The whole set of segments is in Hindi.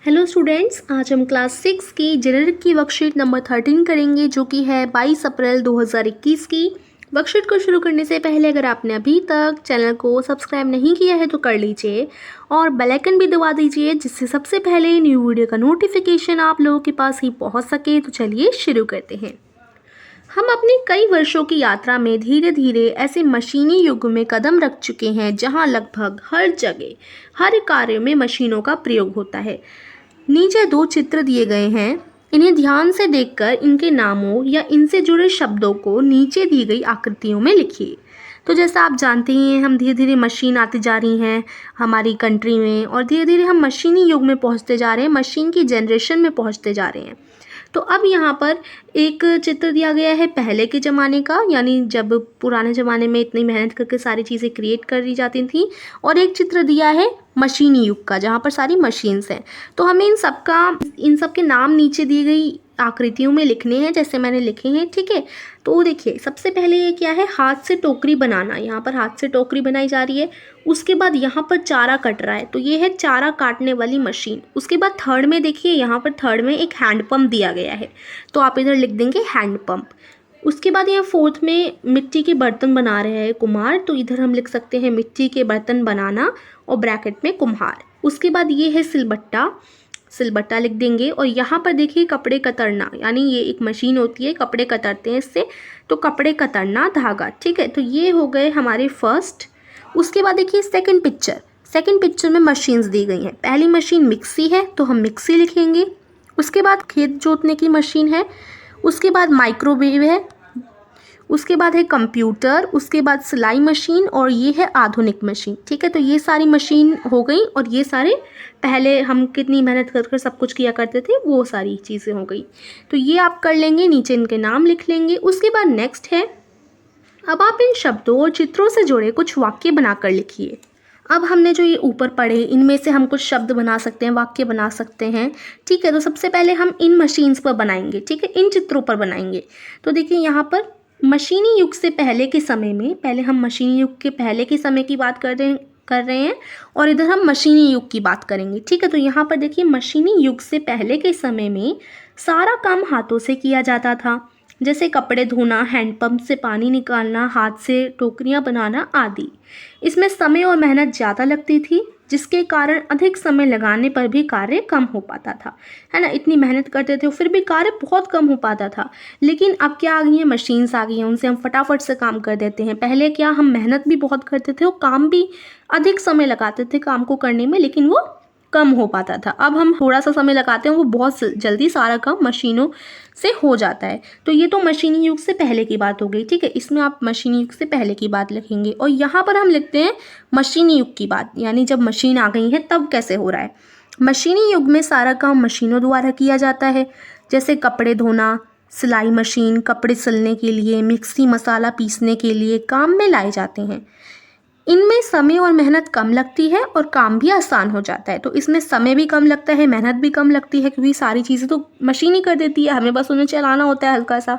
हेलो स्टूडेंट्स, आज हम क्लास 6 की जेनेरिक की वर्कशीट नंबर 13 करेंगे जो कि है 22 अप्रैल 2021 की। वर्कशीट को शुरू करने से पहले अगर आपने अभी तक चैनल को सब्सक्राइब नहीं किया है तो कर लीजिए और बेल आइकन भी दबा दीजिए जिससे सबसे पहले न्यू वीडियो का नोटिफिकेशन आप लोगों के पास ही पहुंच सके। तो चलिए शुरू करते हैं। हम अपनी कई वर्षों की यात्रा में धीरे धीरे ऐसे मशीनी युग में कदम रख चुके हैं जहां लगभग हर जगह हर कार्य में मशीनों का प्रयोग होता है। नीचे दो चित्र दिए गए हैं, इन्हें ध्यान से देखकर इनके नामों या इनसे जुड़े शब्दों को नीचे दी गई आकृतियों में लिखिए। तो जैसा आप जानते ही हैं, हम धीरे धीरे मशीन आती जा रही हैं हमारी कंट्री में और धीरे धीरे हम मशीनी युग में पहुंचते जा रहे हैं, मशीन की जनरेशन में पहुंचते जा रहे हैं। तो अब यहाँ पर एक चित्र दिया गया है पहले के ज़माने का, यानी जब पुराने ज़माने में इतनी मेहनत करके सारी चीज़ें क्रिएट करी जाती थी, और एक चित्र दिया है मशीनी युग का जहाँ पर सारी मशीन्स हैं। तो हमें इन सब के नाम नीचे दी गई आकृतियों में लिखने हैं जैसे मैंने लिखे हैं, ठीक है। तो देखिए, सबसे पहले ये क्या है, हाथ से टोकरी बनाना। यहाँ पर हाथ से टोकरी बनाई जा रही है। उसके बाद यहाँ पर चारा कट रहा है, तो ये है चारा काटने वाली मशीन। उसके बाद थर्ड में देखिए, यहाँ पर थर्ड में एक हैंड पंप दिया गया है, तो आप इधर लिख देंगे हैंड पंप। उसके बाद ये फोर्थ में मिट्टी के बर्तन बना रहे हैं कुम्हार, तो इधर हम लिख सकते हैं मिट्टी के बर्तन बनाना और ब्रैकेट में कुम्हार। उसके बाद ये है सिलबट्टा, सिलबट्टा लिख देंगे। और यहाँ पर देखिए कपड़े कतरना, यानी ये एक मशीन होती है, कपड़े कतरते हैं इससे, तो कपड़े कतरना धागा, ठीक है। तो ये हो गए हमारे फर्स्ट। उसके बाद देखिए सेकंड पिक्चर में मशीन्स दी गई हैं। पहली मशीन मिक्सी है, तो हम मिक्सी लिखेंगे। उसके बाद खेत जोतने की मशीन है। उसके बाद माइक्रोवेव है। उसके बाद है कंप्यूटर। उसके बाद सिलाई मशीन, और ये है आधुनिक मशीन, ठीक है। तो ये सारी मशीन हो गई, और ये सारे पहले हम कितनी मेहनत कर सब कुछ किया करते थे वो सारी चीज़ें हो गई। तो ये आप कर लेंगे, नीचे इनके नाम लिख लेंगे। उसके बाद नेक्स्ट है, अब आप इन शब्दों और चित्रों से जुड़े कुछ वाक्य बनाकर लिखिए। अब हमने जो ये ऊपर पढ़े इनमें से हम कुछ शब्द बना सकते हैं, वाक्य बना सकते हैं, ठीक है। तो सबसे पहले हम इन मशीन्स पर बनाएंगे, ठीक है, इन चित्रों पर बनाएंगे। तो देखिए यहाँ पर मशीनी युग से पहले के समय में, पहले हम मशीनी युग के पहले के समय की बात कर रहे हैं और इधर हम मशीनी युग की बात करेंगे, ठीक है। तो यहाँ पर देखिए मशीनी युग से पहले के समय में सारा काम हाथों से किया जाता था, जैसे कपड़े धोना, हैंडपंप से पानी निकालना, हाथ से टोकरियाँ बनाना आदि। इसमें समय और मेहनत ज़्यादा लगती थी, जिसके कारण अधिक समय लगाने पर भी कार्य कम हो पाता था, है ना। इतनी मेहनत करते थे फिर भी कार्य बहुत कम हो पाता था। लेकिन अब क्या आ गई है, मशीन्स आ गई हैं, उनसे हम फटाफट से काम कर देते हैं। पहले क्या, हम मेहनत भी बहुत करते थे और काम भी अधिक समय लगाते थे काम को करने में, लेकिन वो कम हो पाता था। अब हम थोड़ा सा समय लगाते हैं, वो बहुत जल्दी सारा काम मशीनों से हो जाता है। तो ये तो मशीनी युग से पहले की बात हो गई, ठीक है। इसमें आप मशीनी युग से पहले की बात लिखेंगे, और यहाँ पर हम लिखते हैं मशीनी युग की बात, यानी जब मशीन आ गई है तब कैसे हो रहा है। मशीनी युग में सारा काम मशीनों द्वारा किया जाता है, जैसे कपड़े धोना, सिलाई मशीन कपड़े सिलने के लिए, मिक्सी मसाला पीसने के लिए काम में लाए जाते हैं। इनमें समय और मेहनत कम लगती है और काम भी आसान हो जाता है। तो इसमें समय भी कम लगता है, मेहनत भी कम लगती है, क्योंकि सारी चीज़ें तो मशीन ही कर देती है, हमें बस उन्हें चलाना होता है हल्का सा।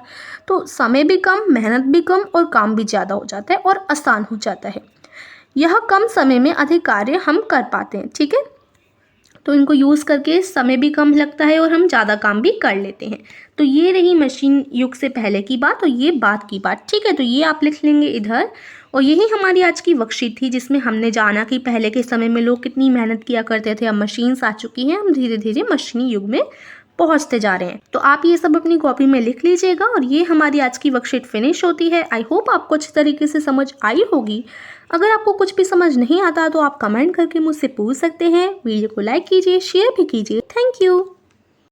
तो समय भी कम, मेहनत भी कम और काम भी ज़्यादा हो जाता है और आसान हो जाता है। यह कम समय में अधिक कार्य हम कर पाते हैं, ठीक है। तो इनको यूज़ करके समय भी कम लगता है और हम ज़्यादा काम भी कर लेते हैं। तो ये रही मशीन युग से पहले की बात और ये बाद की बात, ठीक है। तो ये आप लिख लेंगे इधर। और यही हमारी आज की वर्कशीट थी, जिसमें हमने जाना कि पहले के समय में लोग कितनी मेहनत किया करते थे। अब मशीन्स आ चुकी हैं, हम धीरे धीरे मशीनी युग में पहुंचते जा रहे हैं। तो आप ये सब अपनी कॉपी में लिख लीजिएगा और ये हमारी आज की वर्कशीट फिनिश होती है। आई होप आपको अच्छी तरीके से समझ आई होगी। अगर आपको कुछ भी समझ नहीं आता तो आप कमेंट करके मुझसे पूछ सकते हैं। वीडियो को लाइक कीजिए, शेयर भी कीजिए। Thank you.